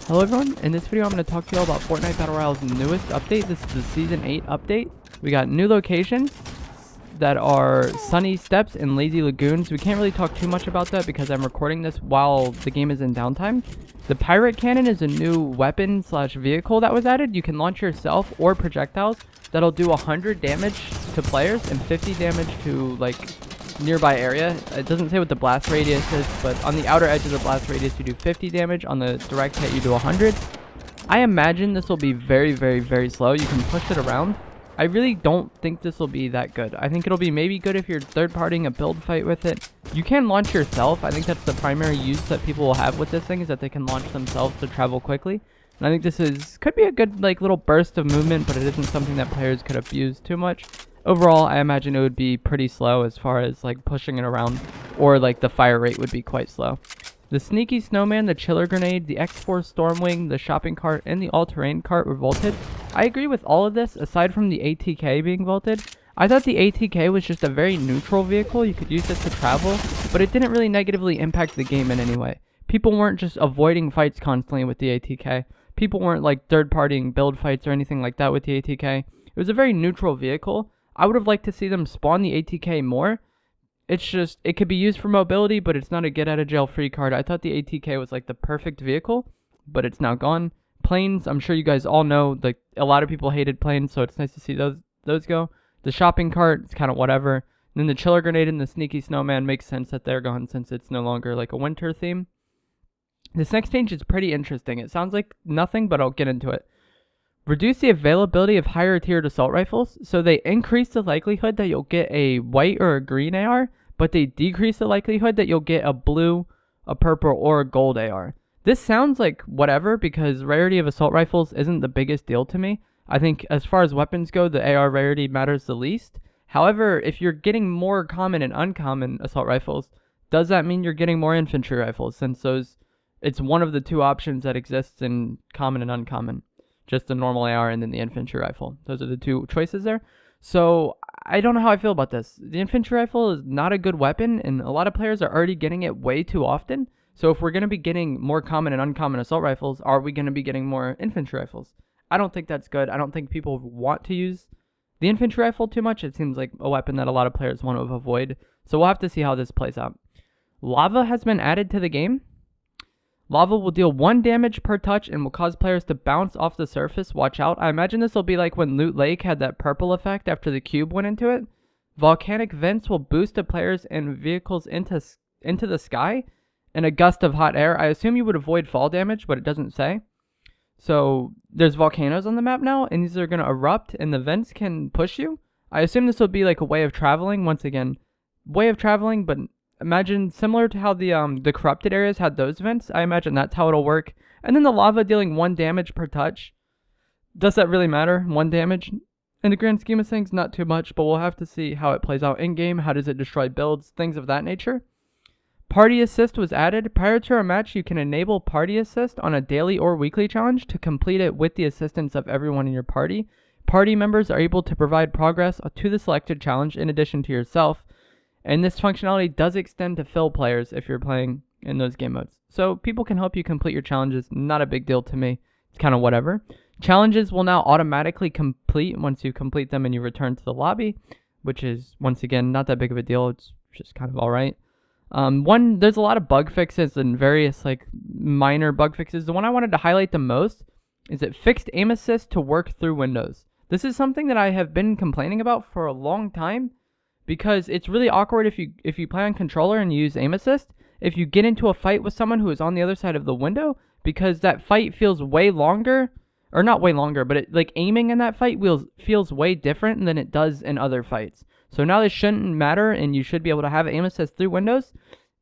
Hello everyone, in this video I'm going to talk to you all about Fortnite Battle Royale's newest update. This is the Season 8 update. We got new locations that are Sunny Steps and Lazy Lagoons. We can't really talk too much about that because I'm recording this while the game is in downtime. The Pirate Cannon is a new weapon slash vehicle that was added. You can launch yourself or projectiles that'll do 100 damage to players and 50 damage to like nearby area. It doesn't say what the blast radius is, but on the outer edge of the blast radius you do 50 damage. On the direct hit you do 100. I imagine this will be very slow. You can push it around. I really don't think this will be that good. I think it'll be maybe good if you're third-partying a build fight with it. You can launch yourself. I think that's the primary use that people will have with this thing, is that they can launch themselves to travel quickly. And I think this could be a good like little burst of movement, but it isn't something that players could abuse too much. Overall, I imagine it would be pretty slow as far as like pushing it around, or like the fire rate would be quite slow. The Sneaky Snowman, the Chiller Grenade, the X-Force Stormwing, the Shopping Cart, and the All-Terrain Cart were vaulted. I agree with all of this, aside from the ATK being vaulted. I thought the ATK was just a very neutral vehicle. You could use it to travel, but it didn't really negatively impact the game in any way. People weren't just avoiding fights constantly with the ATK. People weren't like third-partying build fights or anything like that with the ATK. It was a very neutral vehicle. I would have liked to see them spawn the ATK more. It's just, it could be used for mobility, but it's not a get-out-of-jail-free card. I thought the ATK was like the perfect vehicle, but it's now gone. Planes, I'm sure you guys all know, like a lot of people hated planes, so it's nice to see those go. The Shopping Cart, it's kind of whatever. And then the Chiller Grenade and the Sneaky Snowman makes sense that they're gone since it's no longer like a winter theme. This next change is pretty interesting. It sounds like nothing, but I'll get into it. Reduce the availability of higher tiered assault rifles, so they increase the likelihood that you'll get a white or a green AR, but they decrease the likelihood that you'll get a blue, a purple, or a gold AR. This sounds like whatever, because rarity of assault rifles isn't the biggest deal to me. I think as far as weapons go, the AR rarity matters the least. However, if you're getting more common and uncommon assault rifles, does that mean you're getting more infantry rifles, since it's one of the two options that exists in common and uncommon? Just the normal AR and then the infantry rifle. Those are the two choices there. So I don't know how I feel about this. The infantry rifle is not a good weapon, and a lot of players are already getting it way too often. So if we're going to be getting more common and uncommon assault rifles, are we going to be getting more infantry rifles? I don't think that's good. I don't think people want to use the infantry rifle too much. It seems like a weapon that a lot of players want to avoid. So we'll have to see how this plays out. Lava has been added to the game. Lava will deal 1 damage per touch and will cause players to bounce off the surface. Watch out. I imagine this will be like when Loot Lake had that purple effect after the cube went into it. Volcanic vents will boost the players and vehicles into the sky in a gust of hot air. I assume you would avoid fall damage, but it doesn't say. So there's volcanoes on the map now, and these are going to erupt, and the vents can push you. I assume this will be like a way of traveling. Once again, way of traveling, but imagine similar to how the corrupted areas had those vents. I imagine that's how it'll work. And then the lava dealing 1 damage per touch. Does that really matter? 1 damage? In the grand scheme of things, not too much, but we'll have to see how it plays out in-game. How does it destroy builds? Things of that nature. Party Assist was added. Prior to a match, you can enable Party Assist on a daily or weekly challenge to complete it with the assistance of everyone in your party. Party members are able to provide progress to the selected challenge in addition to yourself. And this functionality does extend to fill players if you're playing in those game modes. So people can help you complete your challenges. Not a big deal to me. It's kind of whatever. Challenges will now automatically complete once you complete them and you return to the lobby, which is, once again, not that big of a deal. It's just kind of alright. There's a lot of bug fixes and various like minor bug fixes. The one I wanted to highlight the most is it fixed aim assist to work through windows. This is something that I have been complaining about for a long time, because it's really awkward if you play on controller and you use aim assist, if you get into a fight with someone who is on the other side of the window, because that fight feels way longer, or not way longer, but like aiming in that fight feels way different than it does in other fights. So now this shouldn't matter, and you should be able to have aim assist through windows.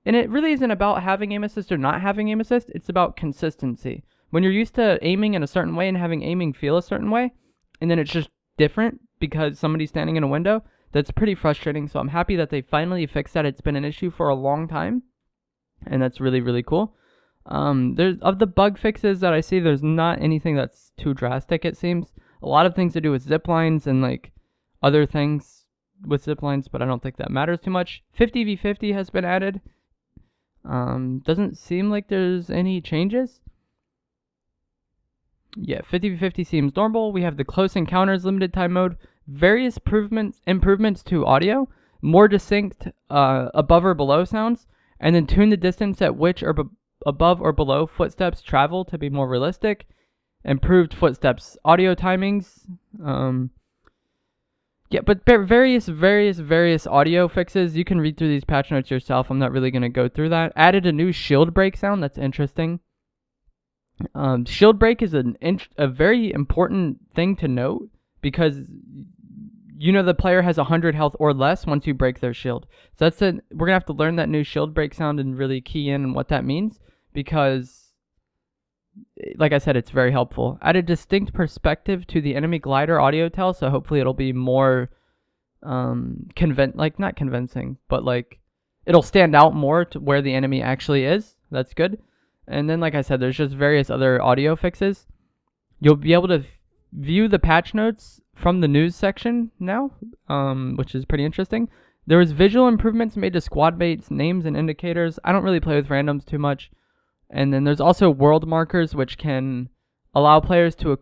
And it really isn't about having aim assist or not having aim assist, it's about consistency. When you're used to aiming in a certain way and having aiming feel a certain way, and then it's just different because somebody's standing in a window, that's pretty frustrating. So I'm happy that they finally fixed that. It's been an issue for a long time, and that's really cool. There's of the bug fixes that I see, there's not anything that's too drastic. It seems a lot of things to do with zip lines and like other things with zip lines, but I don't think that matters too much. 50v50 has been added. Doesn't seem like there's any changes. Yeah, 50-50 seems normal. We have the close encounters limited time mode, various improvements to audio, more distinct above or below sounds, and then tune the distance at which or above or below footsteps travel to be more realistic. Improved footsteps audio timings. Yeah, but various audio fixes. You can read through these patch notes yourself. I'm not really going to go through that. Added a new shield break sound. That's interesting. Shield break is a very important thing to note because the player has 100 health or less once you break their shield. So that's it. We're going to have to learn that new shield break sound and really key in on what that means because, like I said, it's very helpful. Add a distinct perspective to the enemy glider audio tell, so hopefully it'll be more not convincing, but like it'll stand out more to where the enemy actually is. That's good. And then, like I said, there's just various other audio fixes. You'll be able to view the patch notes from the news section now, which is pretty interesting. There was visual improvements made to squad mates, names, and indicators. I don't really play with randoms too much. And then there's also world markers, which can allow players to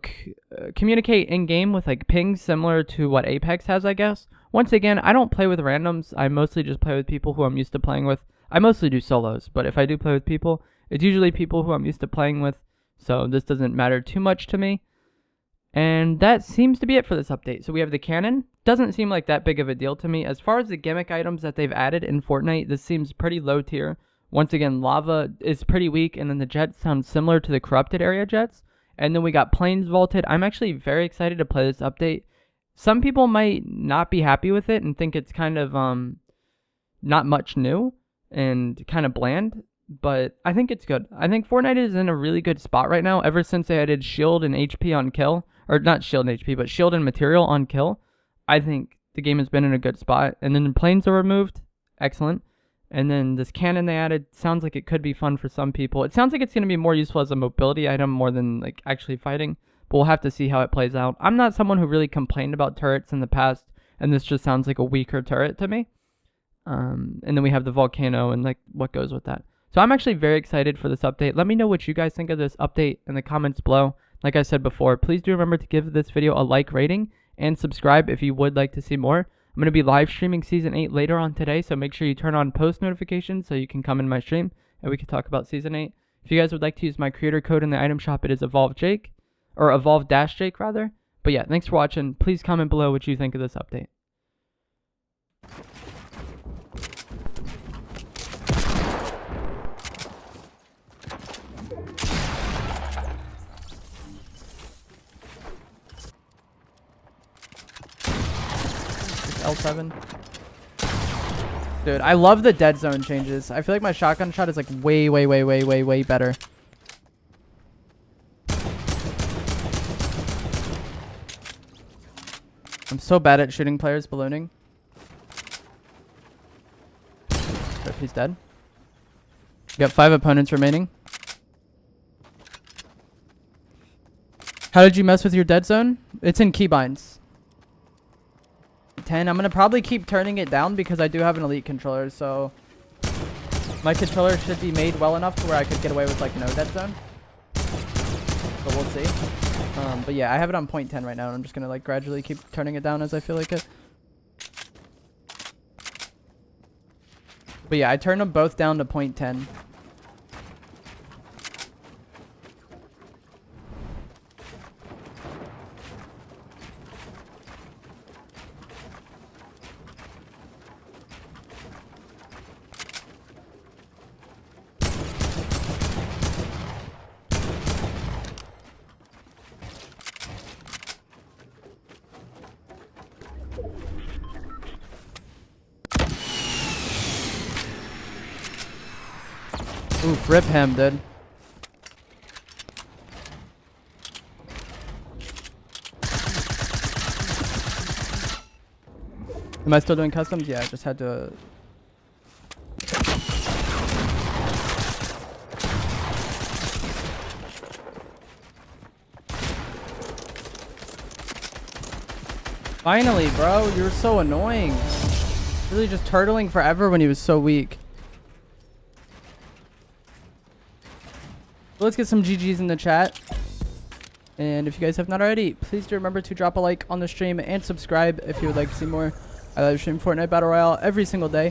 communicate in-game with like pings similar to what Apex has, I guess. Once again, I don't play with randoms. I mostly just play with people who I'm used to playing with. I mostly do solos, but if I do play with people, it's usually people who I'm used to playing with, so this doesn't matter too much to me. And that seems to be it for this update. So we have the cannon. Doesn't seem like that big of a deal to me. As far as the gimmick items that they've added in Fortnite, this seems pretty low tier. Once again, lava is pretty weak, and then the jets sound similar to the corrupted area jets. And then we got planes vaulted. I'm actually very excited to play this update. Some people might not be happy with it and think it's kind of not much new and kind of bland. But I think it's good. I think Fortnite is in a really good spot right now ever since they added shield and HP on kill. Or not shield and HP, but shield and material on kill. I think the game has been in a good spot. And then the planes are removed. Excellent. And then this cannon they added sounds like it could be fun for some people. It sounds like it's going to be more useful as a mobility item more than like actually fighting. But we'll have to see how it plays out. I'm not someone who really complained about turrets in the past. And this just sounds like a weaker turret to me. And then we have the volcano and like what goes with that. So I'm actually very excited for this update. Let me know what you guys think of this update in the comments below. Like I said before, please do remember to give this video a like rating and subscribe if you would like to see more. I'm going to be live streaming Season 8 later on today, so make sure you turn on post notifications so you can come in my stream and we can talk about Season 8. If you guys would like to use my creator code in the item shop, it is EvolveJake, or Evolve-Jake rather. But yeah, thanks for watching. Please comment below what you think of this update. L7. Dude, I love the dead zone changes. I feel like my shotgun shot is like way better. I'm so bad at shooting players ballooning. Rip, he's dead. We got 5 opponents remaining. How did you mess with your dead zone? It's in keybinds. 10. I'm going to probably keep turning it down because I do have an elite controller, so my controller should be made well enough to where I could get away with like no dead zone. But we'll see. But yeah, I have it on 0.10 right now, and I'm just going to like gradually keep turning it down as I feel like it. But yeah, I turned them both down to 0.10. Oof, rip him, dude. Am I still doing customs? Yeah, I just had to... Finally, bro. You're so annoying. Really just turtling forever when he was so weak. Let's get some GGs in the chat. And if you guys have not already, please do remember to drop a like on the stream and subscribe if you would like to see more. I live stream Fortnite Battle Royale every single day.